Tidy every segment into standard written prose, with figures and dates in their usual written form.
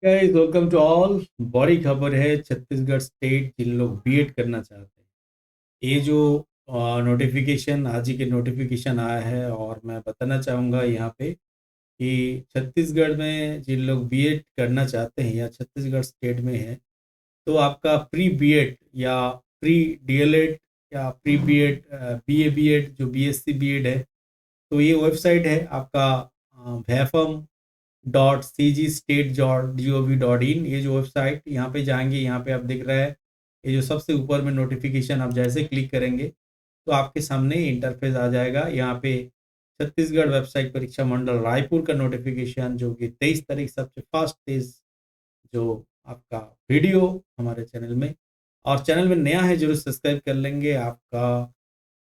Guys welcome to all. बड़ी खबर है, छत्तीसगढ़ स्टेट जिन लोग बीएड करना चाहते हैं, ये जो नोटिफिकेशन आज ही के नोटिफिकेशन आया है और मैं बताना चाहूँगा यहाँ पे कि छत्तीसगढ़ में जिन लोग बीएड करना चाहते हैं या छत्तीसगढ़ स्टेट में है, तो आपका प्री बीएड या प्री डीएलएड या प्री बीएड बीए बीएड जो बीएससी बीएड है, तो ये वेबसाइट है आपका VAFM.cgstate.gov.in। ये जो वेबसाइट यहाँ पे जाएंगे, यहाँ पे आप देख रहे हैं ये जो सबसे ऊपर में नोटिफिकेशन, आप जैसे क्लिक करेंगे तो आपके सामने इंटरफेस आ जाएगा। यहाँ पे छत्तीसगढ़ वेबसाइट परीक्षा मंडल रायपुर का नोटिफिकेशन जो कि 23 तारीख सबसे फर्स्ट तेज जो आपका वीडियो हमारे चैनल में, और चैनल में नया है जरूर सब्सक्राइब कर लेंगे। आपका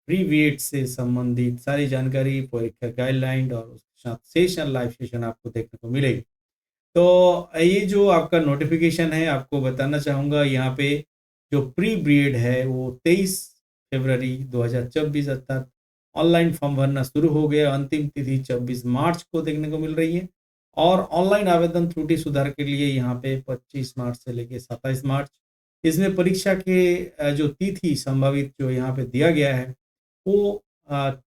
प्री बीएड से संबंधित सारी जानकारी, परीक्षा गाइडलाइन और उसके साथ सेशन लाइव सेशन आपको देखने को मिलेगी। तो ये जो आपका नोटिफिकेशन है, आपको बताना चाहूँगा यहाँ पे जो प्री बीएड है वो 23 फरवरी 2024 अर्थात ऑनलाइन फॉर्म भरना शुरू हो गया। अंतिम तिथि 24 मार्च को देखने को मिल रही है और ऑनलाइन आवेदन त्रुटि सुधार के लिए यहाँ पे 25 मार्च से लेके 27 मार्च, इसमें परीक्षा के जो तिथि संभावित जो यहाँ पे दिया गया है वो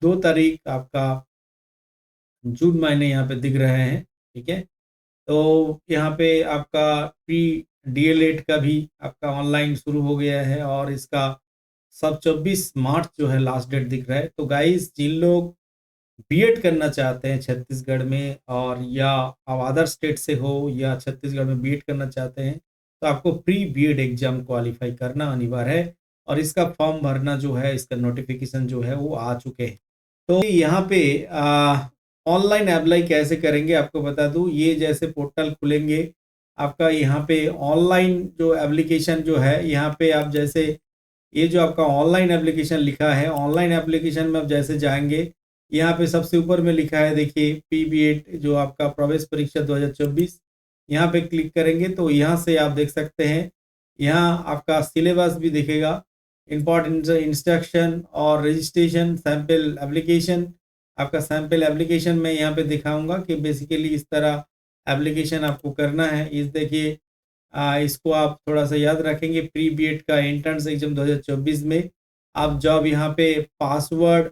2 तारीख आपका जून महीने यहाँ पे दिख रहे हैं। ठीक है, तो यहाँ पे आपका प्री डीएलएड का भी आपका ऑनलाइन शुरू हो गया है और इसका सब 24 मार्च जो है लास्ट डेट दिख रहा है। तो गाइस, जिन लोग बीएड करना चाहते हैं छत्तीसगढ़ में, और या आप अदर स्टेट से हो या छत्तीसगढ़ में बीएड करना चाहते हैं, तो आपको प्री बीएड एग्जाम क्वालिफाई करना अनिवार्य है और इसका फॉर्म भरना जो है, इसका नोटिफिकेशन जो है वो आ चुके हैं। तो यहाँ पे ऑनलाइन अप्लाई कैसे करेंगे आपको बता दूं। ये जैसे पोर्टल खुलेंगे आपका, यहाँ पे ऑनलाइन जो एप्लीकेशन जो है, यहाँ पे आप जैसे ये जो आपका ऑनलाइन एप्लीकेशन लिखा है, ऑनलाइन एप्लीकेशन में आप जैसे जाएंगे, यहाँ पे सबसे ऊपर में लिखा है देखिए पीबीएड जो आपका प्रवेश परीक्षा 2024, यहाँ पे क्लिक करेंगे तो यहाँ से आप देख सकते हैं, यहाँ आपका सिलेबस भी दिखेगा, इम्पोर्टेंट इंस्ट्रक्शन और रजिस्ट्रेशन सैम्पल एप्लीकेशन। आपका सैम्पल एप्लीकेशन में यहाँ पे दिखाऊंगा कि बेसिकली इस तरह एप्लीकेशन आपको करना है। इस देखिए इसको आप थोड़ा सा याद रखेंगे, प्री बीएड का एंट्रेंस एग्जाम 2024 में आप जब यहाँ पे पासवर्ड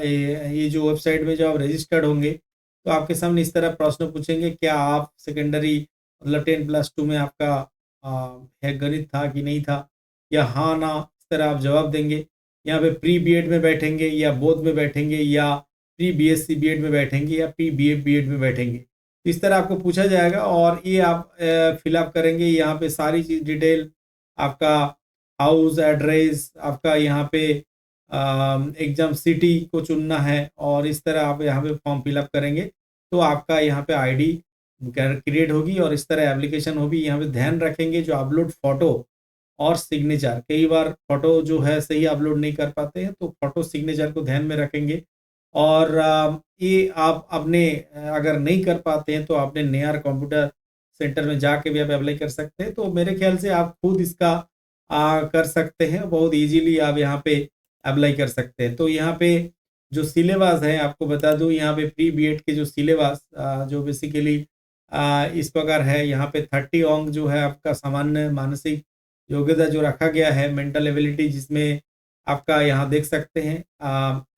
ये जो वेबसाइट में जब आप रजिस्टर्ड होंगे तो आपके सामने इस तरह प्रश्न पूछेंगे, क्या आप सेकेंडरी मतलब 10+2 में आपका है गणित था कि नहीं था, या हाँ ना, इस तरह आप जवाब देंगे। यहाँ पे प्री बीएड में बैठेंगे या बोध में बैठेंगे या प्री बीएससी बीएड में बैठेंगे या प्री बीए बीएड में बैठेंगे, तो इस तरह आपको पूछा जाएगा और ये आप फिलअप करेंगे। यहाँ पे सारी चीज़ डिटेल, आपका हाउस एड्रेस, आपका यहाँ पे एग्जाम सिटी को चुनना है और इस तरह आप यहाँ पे फॉर्म फिलअप करेंगे तो आपका यहाँ पे आईडी क्रिएट होगी और इस तरह एप्लीकेशन होगी। यहाँ पे ध्यान रखेंगे जो अपलोड फोटो और सिग्नेचर, कई बार फोटो जो है सही अपलोड नहीं कर पाते हैं तो फोटो सिग्नेचर को ध्यान में रखेंगे। और ये आप अपने अगर नहीं कर पाते हैं तो अपने नियर कंप्यूटर सेंटर में जाके भी आप अप्लाई कर सकते हैं। तो मेरे ख्याल से आप खुद इसका कर सकते हैं, बहुत इजीली आप यहाँ पे अप्लाई कर सकते हैं। तो यहाँ पे जो सिलेबस है आपको बता दूं, यहाँ पे प्री बीएड के जो सिलेबस जो बेसिकली इस प्रकार है, यहाँ पे 30 अंक जो है आपका सामान्य मानसिक योग्यता जो रखा गया है, मेंटल एबिलिटी, जिसमें आपका यहाँ देख सकते हैं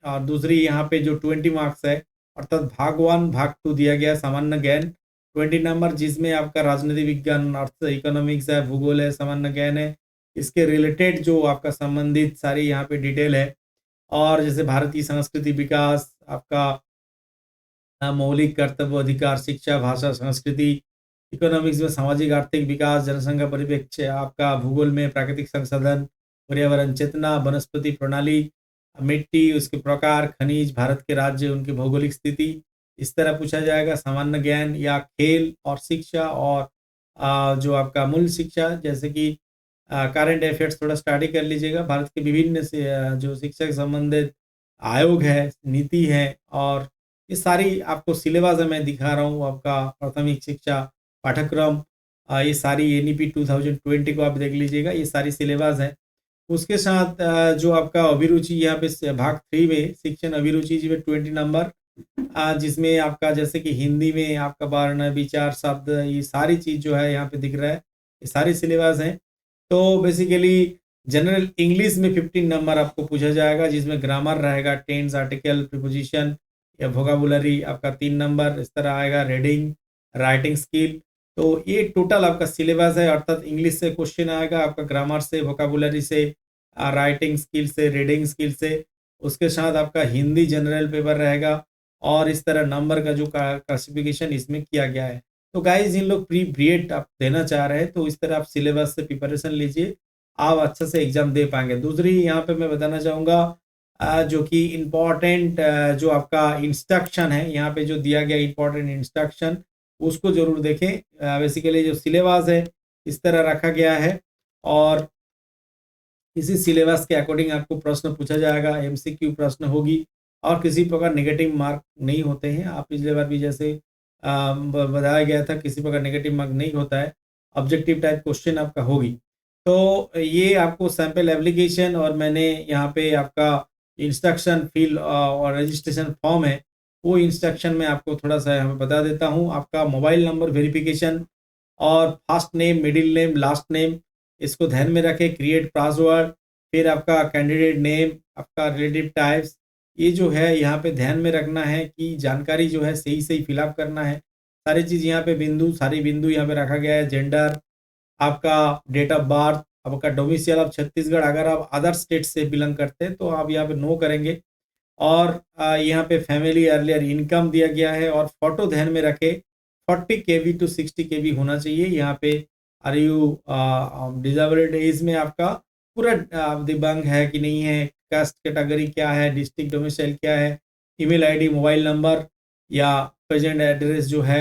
और दूसरी यहाँ पे जो 20 मार्क्स है अर्थात भाग 1 भाग 2 दिया गया है, सामान्य ज्ञान 20 नंबर, जिसमें आपका राजनीति विज्ञान, अर्थ इकोनॉमिक्स है, भूगोल है, सामान्य ज्ञान है, इसके रिलेटेड जो आपका संबंधित सारी यहाँ पे डिटेल है। और जैसे भारतीय संस्कृति विकास, आपका मौलिक कर्तव्य अधिकार, शिक्षा, भाषा, संस्कृति, इकोनॉमिक्स में सामाजिक आर्थिक विकास, जनसंख्या परिप्रेक्ष्य, आपका भूगोल में प्राकृतिक संसाधन, पर्यावरण चेतना, वनस्पति प्रणाली, मिट्टी, उसके प्रकार, खनिज, भारत के राज्य, उनकी भौगोलिक स्थिति, इस तरह पूछा जाएगा। सामान्य ज्ञान या खेल और शिक्षा और जो आपका मूल शिक्षा, जैसे कि करंट अफेयर्स थोड़ा स्टडी कर लीजिएगा। भारत के विभिन्न से जो शिक्षा से संबंधित आयोग है, नीति है, और ये सारी आपको सिलेबस मैं दिखा रहा हूँ। आपका प्राथमिक शिक्षा पाठ्यक्रम, ये सारी एनईपी 2020 को आप देख लीजिएगा, ये सारी सिलेबस है। उसके साथ जो आपका अभिरुचि यहाँ पे भाग 3 में सेक्शन अभिरुचि जिसमें 20 नंबर जिसमें आपका जैसे कि हिंदी में आपका वर्ण, विचार, शब्द, ये सारी चीज़ जो है यहाँ पे दिख रहा है, ये सारे सिलेबस हैं। तो बेसिकली जनरल इंग्लिश में 15 नंबर आपको पूछा जाएगा, जिसमें ग्रामर रहेगा, टेंस, आर्टिकल, प्रीपोजिशन या वोकैबुलरी आपका 3 नंबर इस तरह आएगा, रीडिंग, राइटिंग स्किल। तो ये टोटल आपका सिलेबस है, अर्थात इंग्लिश से क्वेश्चन आएगा, आपका ग्रामर से, वोकैबुलरी से, राइटिंग स्किल से, रीडिंग स्किल से, उसके साथ आपका हिंदी जनरल पेपर रहेगा और इस तरह नंबर का जो क्लासिफिकेशन इसमें किया गया है। तो गाइस जिन लोग प्री बीएड आप देना चाह रहे हैं तो इस तरह आप सिलेबस से प्रिपरेशन लीजिए, आप अच्छे से एग्जाम दे पाएंगे। दूसरी यहाँ पे मैं बताना चाहूँगा जो कि इम्पोर्टेंट जो आपका इंस्ट्रक्शन है, यहाँ पे जो दिया गया इम्पोर्टेंट इंस्ट्रक्शन उसको जरूर देखें। बेसिकली जो सिलेबस है इस तरह रखा गया है और इसी सिलेबस के अकॉर्डिंग आपको प्रश्न पूछा जाएगा, एमसीक्यू प्रश्न होगी और किसी प्रकार नेगेटिव मार्क नहीं होते हैं। आप पिछले बार भी जैसे बताया गया था, किसी प्रकार नेगेटिव मार्क नहीं होता है, ऑब्जेक्टिव टाइप क्वेश्चन आपका होगी। तो ये आपको सैंपल एप्लीकेशन और मैंने यहाँ पे आपका इंस्ट्रक्शन फिल और रजिस्ट्रेशन फॉर्म है, वो इंस्ट्रक्शन में आपको थोड़ा सा यहाँ पे बता देता हूँ। आपका मोबाइल नंबर वेरिफिकेशन और first name, middle name, last name, इसको ध्यान में रखें। क्रिएट पासवर्ड, फिर आपका कैंडिडेट नेम, आपका रिलेटिव टाइप्स, ये जो है यहाँ पे ध्यान में रखना है कि जानकारी जो है सही सही फिलअप करना है। सारी चीज़ यहाँ पे बिंदु, सारी बिंदु यहाँ पे रखा गया है। जेंडर, आपका डेट ऑफ बर्थ, आपका डोमिसाइल ऑफ छत्तीसगढ़, अगर आप अदर स्टेट से बिलोंग करते हैं तो आप यहाँ पे नो करेंगे। और यहाँ पे फैमिली अर्लियर इनकम दिया गया है और फोटो ध्यान में रखें 40 केबी टू 60 केबी होना चाहिए। यहाँ पे आर यू डिजेबल्ड एज में आपका पूरा दिव्यांग है कि नहीं है, कास्ट कैटेगरी क्या है, डिस्ट्रिक्ट डोमिसाइल क्या है, ईमेल आईडी, मोबाइल नंबर या प्रेजेंट एड्रेस जो है,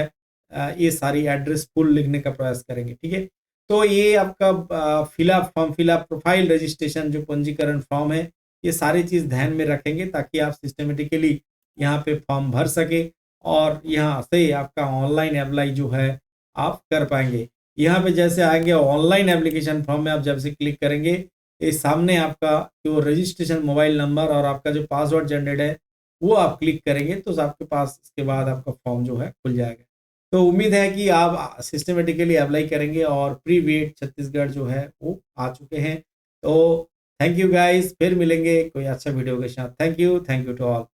ये सारी एड्रेस फुल लिखने का प्रयास करेंगे। ठीक है, तो ये आपका fill up form, fill up profile registration जो पंजीकरण फॉर्म है, ये सारी चीज़ ध्यान में रखेंगे ताकि आप सिस्टमेटिकली यहाँ पे फॉर्म भर सके और यहाँ से आपका ऑनलाइन अप्लाई जो है आप कर पाएंगे। यहाँ पे जैसे आएंगे ऑनलाइन एप्लीकेशन फॉर्म में आप जब से क्लिक करेंगे, ये सामने आपका जो रजिस्ट्रेशन मोबाइल नंबर और आपका जो पासवर्ड जनरेट है वो आप क्लिक करेंगे तो आपके पास इसके बाद आपका फॉर्म जो है खुल जाएगा। तो उम्मीद है कि आप सिस्टमेटिकली अप्लाई करेंगे और प्री बीएड छत्तीसगढ़ जो है वो आ चुके हैं। तो थैंक यू गाइस, फिर मिलेंगे कोई अच्छा वीडियो के साथ। Thank you to all.